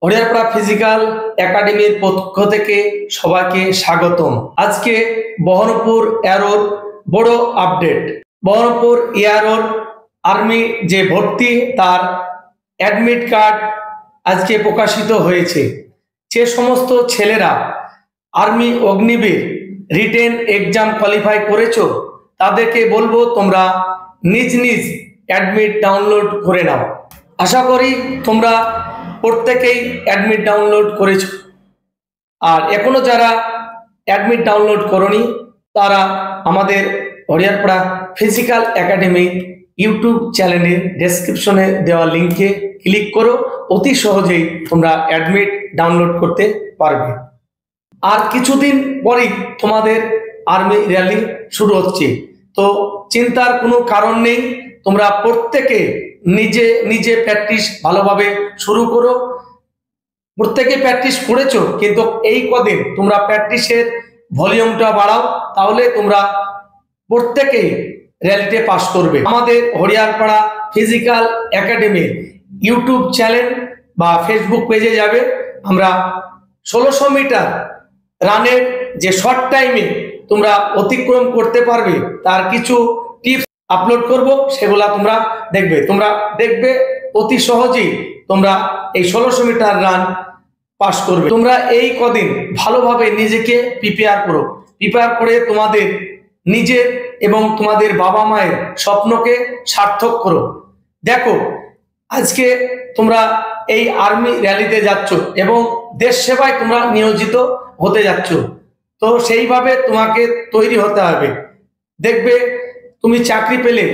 Hariharpara physical একাডেমির পক্ষ থেকে সবাইকে স্বাগতম। আজকে বহরমপুর এয়ারোর বড় আপডেট। বহরমপুর এয়ারোর আর্মি যে ভর্তি তার অ্যাডমিট কার্ড আজকে প্রকাশিত হয়েছে। যে সমস্ত ছেলেরা army Agniveer written exam qualify করেছো তাদেরকে বলবো তোমরা নিজ নিজ অ্যাডমিট ডাউনলোড করে নাও। আশা করি তোমরা প্রত্যেকেই অ্যাডমিট ডাউনলোড করেছো। আর এখনো যারা অ্যাডমিট ডাউনলোড করনি তারা আমাদের হরিয়ারপাড়া ফিজিক্যাল একাডেমি ইউটিউব চ্যানেলের ডেসক্রিপশনে দেওয়া লিঙ্কে ক্লিক করো, অতি সহজেই তোমরা অ্যাডমিট ডাউনলোড করতে পারবে। আর কিছুদিন পরেই তোমাদের আর্মি র্যালি শুরু হচ্ছে, তো চিন্তার কোনো কারণ নেই। তোমরা প্রত্যেকে নিজে নিজে প্র্যাকটিস ভালোভাবে শুরু করো। প্রত্যেকে প্র্যাকটিস করেছো, কিন্তু এই কদিন তোমরা প্র্যাকটিসের ভলিউমটা বাড়াও, তাহলে তোমরা প্রত্যেকে র্যালিতে পাস করবে। আমাদের হরিয়ারপাড়া ফিজিক্যাল একাডেমির ইউটিউব চ্যানেল বা ফেসবুক পেজে যাবে। আমরা 1600 মিটার রানের যে শর্ট টাইমে তোমরা অতিক্রম করতে পারবে তার কিছু টিপস আপলোড করব, সেগুলা তোমরা দেখবে অতি সহজেই তোমরা এই 1600 মিটার রান পাস করবে। তোমরা এই কদিন ভালোভাবে নিজেকে প্রিপেয়ার করে তোমাদের নিজের এবং তোমাদের বাবা মায়ের স্বপ্নকে সার্থক করো। দেখো, আজকে তোমরা এই আর্মি র্যালিতে যাচ্ছ এবং দেশ সেবায় তোমরা নিয়োজিত হতে যাচ্ছ, তো সেইভাবে তোমাকে তৈরি হতে হবে। দেখবে তুমি চাকরি পেলে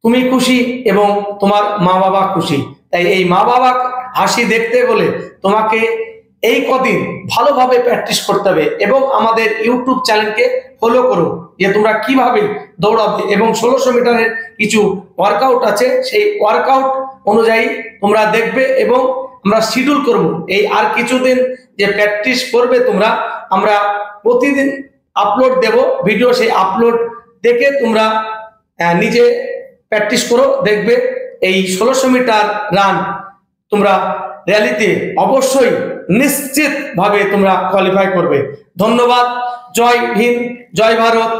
তুমি খুশি এবং তোমার মা বাবা খুশি। তাই এই মা বাবা হাসি দেখতে বলে তোমাকে এই কদিন ভালোভাবে প্র্যাকটিস করতে হবে এবং আমাদের ইউটিউব চ্যানেলকে ফলো করো যে তোমরা কিভাবে দৌড়াবে, এবং 1600 মিটারের কিছু ওয়ার্কআউট আছে, সেই ওয়ার্কআউট অনুযায়ী তোমরা দেখবে এবং আমরা শিডিউল করব। এই আর কিছুদিন যে প্র্যাকটিস করবে তোমরা, আমরা প্রতিদিন আপলোড দেব ভিডিও, সেই আপলোড দেখে তোমরা নিজে প্র্যাকটিস করো। দেখবে এই 1600 মিটার রান তোমরা র্যালিতে অবশ্যই নিশ্চিতভাবে তোমরা কোয়ালিফাই করবে। ধন্যবাদ। জয় হিন্দ, জয় ভারত।